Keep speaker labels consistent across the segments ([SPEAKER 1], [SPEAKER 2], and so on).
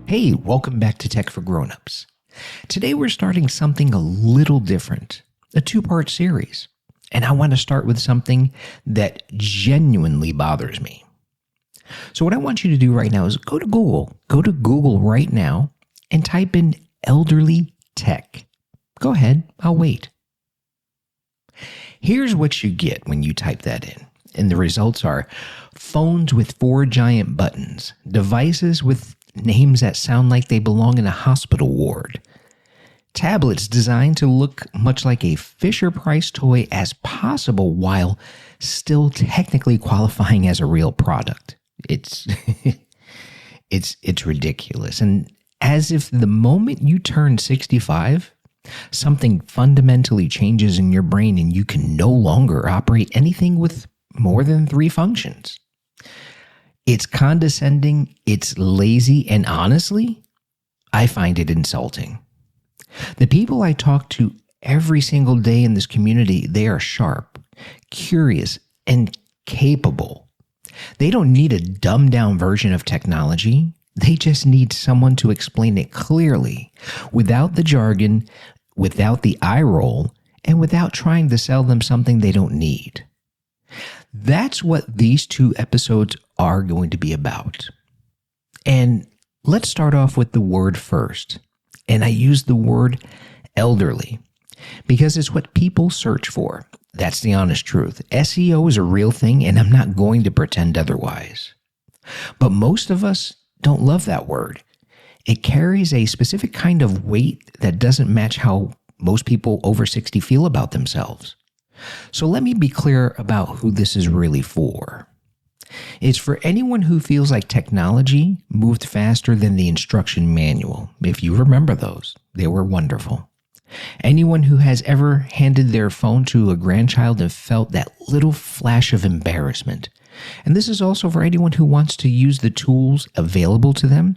[SPEAKER 1] Hey, welcome back to Tech for Grownups. Today we're starting something a little different, a two-part series. And I want to start with something that genuinely bothers me. So what I want you to do right now is go to Google right now and type in elderly tech. Go ahead, I'll wait. Here's what you get when you type that in. And the results are phones with 4 giant buttons, devices with names that sound like they belong in a hospital ward, tablets designed to look much like a Fisher-Price toy as possible while still technically qualifying as a real product. It's ridiculous. And as if the moment you turn 65, something fundamentally changes in your brain and you can no longer operate anything with more than 3 functions. It's condescending, it's lazy, and honestly, I find it insulting. The people I talk to every single day in this community, they are sharp, curious, and capable. They don't need a dumbed-down version of technology. They just need someone to explain it clearly, without the jargon, without the eye roll, and without trying to sell them something they don't need. That's what these 2 episodes are going to be about. And let's start off with the word first. And I use the word elderly because it's what people search for. That's the honest truth. SEO is a real thing, and I'm not going to pretend otherwise. But most of us don't love that word. It carries a specific kind of weight that doesn't match how most people over 60 feel about themselves. So let me be clear about who this is really for. It's for anyone who feels like technology moved faster than the instruction manual. If you remember those, they were wonderful. Anyone who has ever handed their phone to a grandchild and felt that little flash of embarrassment. And this is also for anyone who wants to use the tools available to them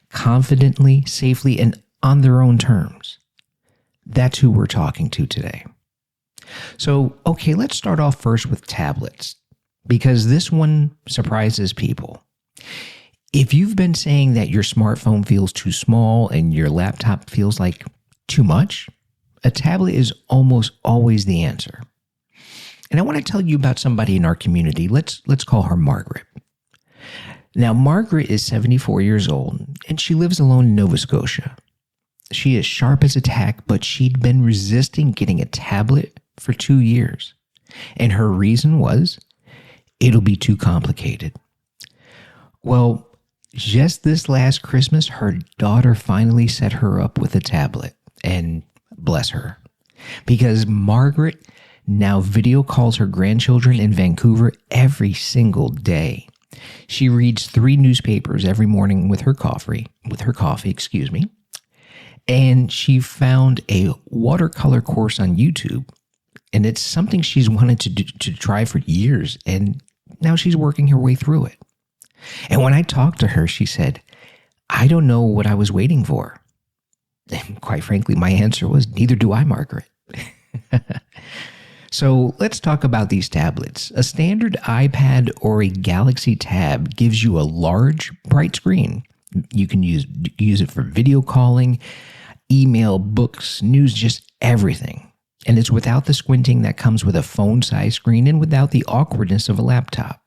[SPEAKER 1] confidently, safely, and on their own terms. That's who we're talking to today. So, okay, let's start off first with tablets, because this one surprises people. If you've been saying that your smartphone feels too small and your laptop feels like too much, a tablet is almost always the answer. And I want to tell you about somebody in our community. Let's call her Margaret. Now, Margaret is 74 years old, and she lives alone in Nova Scotia. She is sharp as a tack, but she'd been resisting getting a tablet for 2 years. And her reason was, it'll be too complicated. Well, just this last Christmas, her daughter finally set her up with a tablet. And bless her. Because Margaret now video calls her grandchildren in Vancouver every single day. She reads 3 newspapers every morning with her coffee, And she found a watercolor course on YouTube. And it's something she's wanted to try for years. And now she's working her way through it. And when I talked to her, she said, I don't know what I was waiting for. And quite frankly, my answer was, neither do I, Margaret. So let's talk about these tablets. A standard iPad or a Galaxy Tab gives you a large, bright screen. You can use it for video calling, email, books, news, just everything. And it's without the squinting that comes with a phone-sized screen and without the awkwardness of a laptop.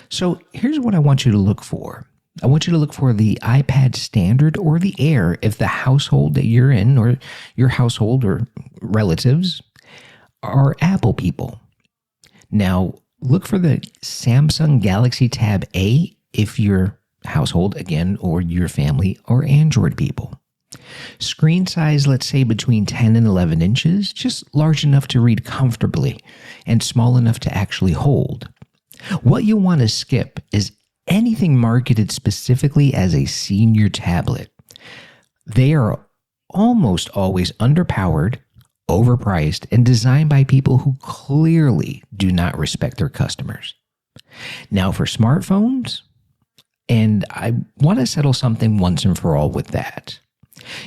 [SPEAKER 1] So here's what I want you to look for. I want you to look for the iPad Standard or the Air if the household that you're in or your household or relatives are Apple people. Now, look for the Samsung Galaxy Tab A if your household, again, or your family are Android people. Screen size, let's say between 10 and 11 inches, just large enough to read comfortably and small enough to actually hold. What you want to skip is anything marketed specifically as a senior tablet. They are almost always underpowered, overpriced, and designed by people who clearly do not respect their customers. Now for smartphones, and I want to settle something once and for all with that.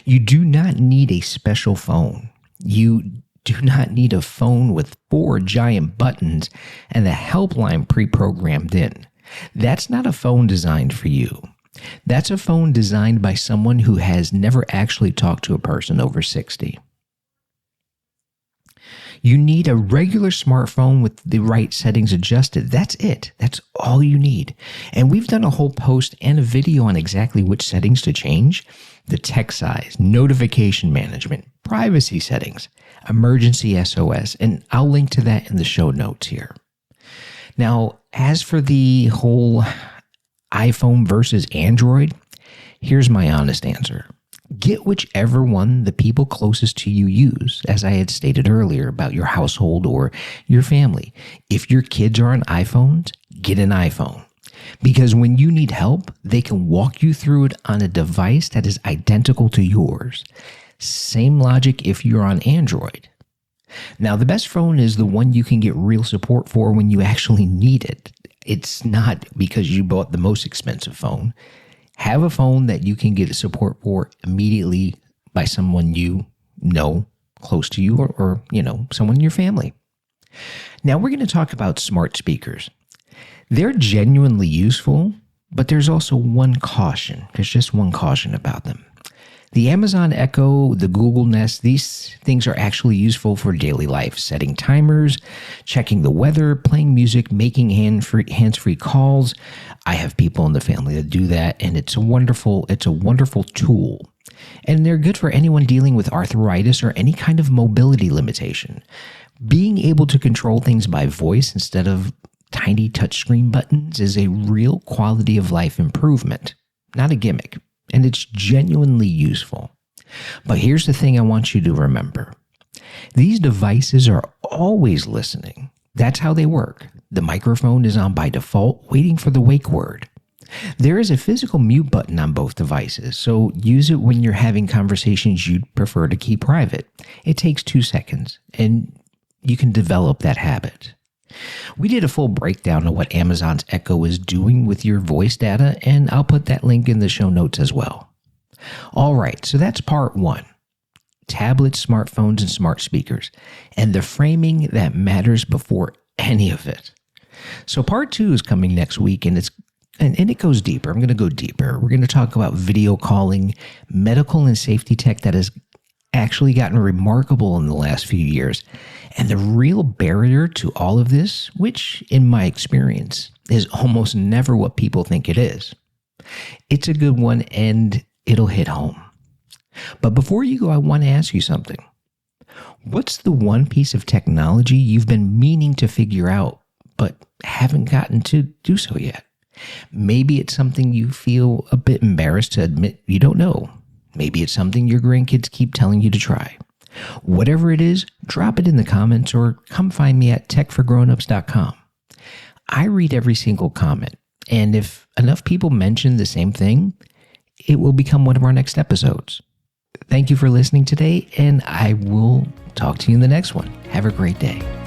[SPEAKER 1] You do not need a special phone. You do not need a phone with 4 giant buttons and a helpline pre-programmed in. That's not a phone designed for you. That's a phone designed by someone who has never actually talked to a person over 60. You need a regular smartphone with the right settings adjusted. That's it. That's all you need. And we've done a whole post and a video on exactly which settings to change: the text size, notification management, privacy settings, emergency SOS, and I'll link to that in the show notes here. Now, as for the whole iPhone versus Android, here's my honest answer. Get whichever one the people closest to you use, as I had stated earlier about your household or your family. If your kids are on iPhones, get an iPhone. Because when you need help, they can walk you through it on a device that is identical to yours. Same logic if you're on Android. Now, the best phone is the one you can get real support for when you actually need it. It's not because you bought the most expensive phone. Have a phone that you can get support for immediately by someone you know close to you or someone in your family. Now we're going to talk about smart speakers. They're genuinely useful, but there's also one caution. There's just one caution about them. The Amazon Echo, the Google Nest, these things are actually useful for daily life, setting timers, checking the weather, playing music, making hands-free calls. I have people in the family that do that, and it's a wonderful tool. And they're good for anyone dealing with arthritis or any kind of mobility limitation. Being able to control things by voice instead of tiny touchscreen buttons is a real quality of life improvement, not a gimmick. And it's genuinely useful. But here's the thing I want you to remember. These devices are always listening. That's how they work. The microphone is on by default, waiting for the wake word. There is a physical mute button on both devices, so use it when you're having conversations you'd prefer to keep private. It takes 2 seconds, and you can develop that habit. We did a full breakdown of what Amazon's Echo is doing with your voice data, and I'll put that link in the show notes as well. All right, so that's part 1. Tablets, smartphones, and smart speakers, and the framing that matters before any of it. So part 2 is coming next week, and it goes deeper. I'm going to go deeper. We're going to talk about video calling, medical and safety tech that has actually gotten remarkable in the last few years. And the real barrier to all of this, which in my experience is almost never what people think it is. It's a good one and it'll hit home. But before you go, I want to ask you something. What's the one piece of technology you've been meaning to figure out, but haven't gotten to do so yet? Maybe it's something you feel a bit embarrassed to admit you don't know. Maybe it's something your grandkids keep telling you to try. Whatever it is, drop it in the comments or come find me at techforgrownups.com. I read every single comment, and if enough people mention the same thing, it will become one of our next episodes. Thank you for listening today, and I will talk to you in the next one. Have a great day.